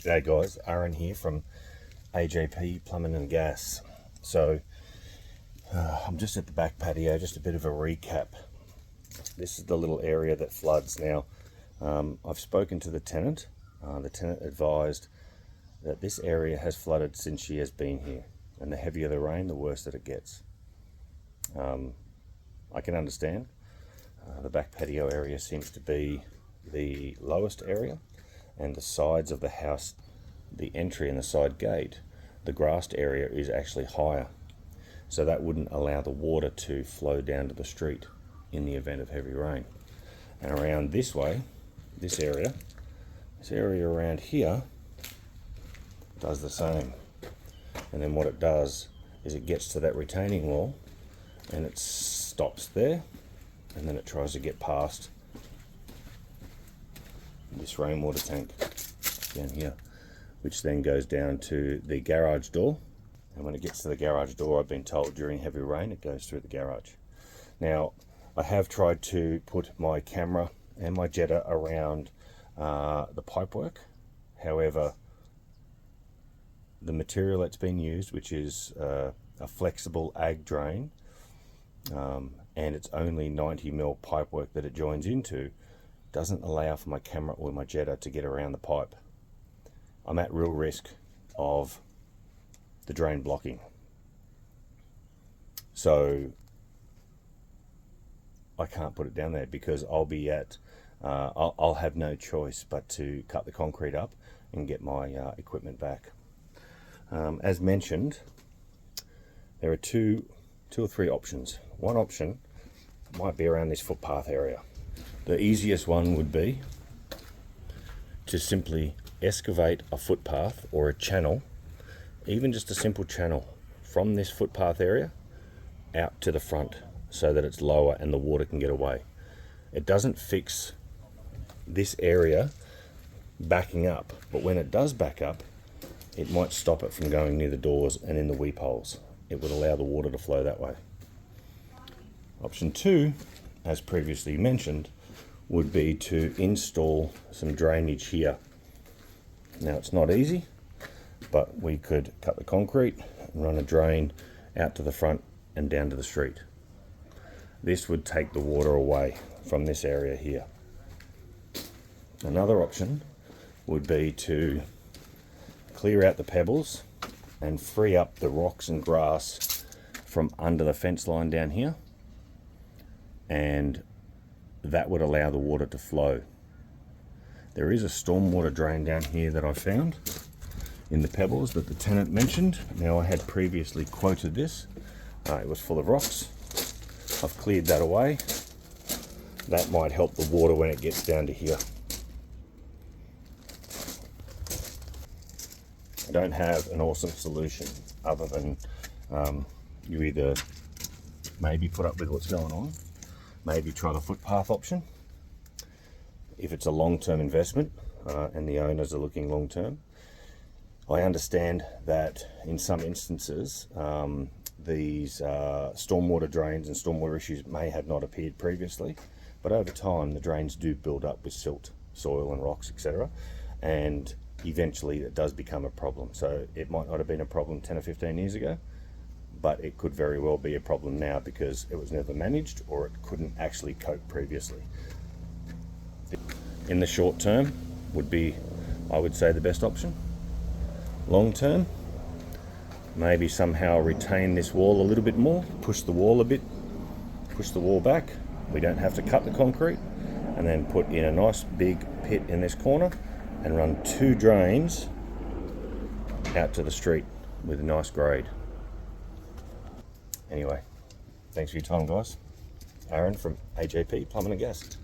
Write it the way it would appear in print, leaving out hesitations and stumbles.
G'day guys, Aaron here from AJP Plumbing and Gas. So I'm just at the back patio, just a bit of a recap. This is the little area that floods. Now I've spoken to the tenant. The tenant advised that this area has flooded since she has been here, and the heavier the rain, the worse that it gets. I can understand. The back patio area seems to be the lowest area, and the sides of the house, the entry and the side gate, the grassed area is actually higher, so that wouldn't allow the water to flow down to the street in the event of heavy rain. And around this way, this area around here does the same. And then what it does is it gets to that retaining wall and it stops there, and then it tries to get past this rainwater tank down here, which then goes down to the garage door. And when it gets to the garage door, I've been told during heavy rain it goes through the garage. Now I have tried to put my camera and my Jetta around the pipework. However, the material that's been used, which is a flexible ag drain, and it's only 90mm pipework that it joins into, doesn't allow for my camera or my Jetta to get around the pipe. I'm at real risk of the drain blocking. So I can't put it down there because I'll be at, I'll have no choice but to cut the concrete up and get my equipment back. As mentioned, there are two or three options. One option might be around this footpath area. The easiest one would be to simply excavate a footpath or a channel, even just a simple channel, from this footpath area out to the front so that it's lower and the water can get away. It doesn't fix this area backing up, but when it does back up, it might stop it from going near the doors and in the weep holes. It would allow the water to flow that way. Option two, as previously mentioned, would be to install some drainage here. Now it's not easy, but we could cut the concrete and run a drain out to the front and down to the street. This would take the water away from this area here. Another option would be to clear out the pebbles and free up the rocks and grass from under the fence line down here, and that would allow the water to flow. There is a stormwater drain down here that I found in the pebbles that the tenant mentioned. Now I had previously quoted this. It was full of rocks. I've cleared that away. That might help the water when it gets down to here. I don't have an awesome solution other than you either maybe put up with what's going on, maybe try the footpath option if it's a long-term investment and the owners are looking long-term. I understand that in some instances these stormwater drains and stormwater issues may have not appeared previously, but over time the drains do build up with silt, soil and rocks, etc., and eventually it does become a problem. So it might not have been a problem 10 or 15 years ago, but it could very well be a problem now because it was never managed or it couldn't actually cope previously. In the short term would be, I would say, the best option. Long term, maybe somehow retain this wall a little bit more, push the wall a bit, push the wall back. We don't have to cut the concrete, and then put in a nice big pit in this corner and run 2 drains out to the street with a nice grade. Anyway, thanks for your time, guys. Aaron from AJP Plumbing and Gas.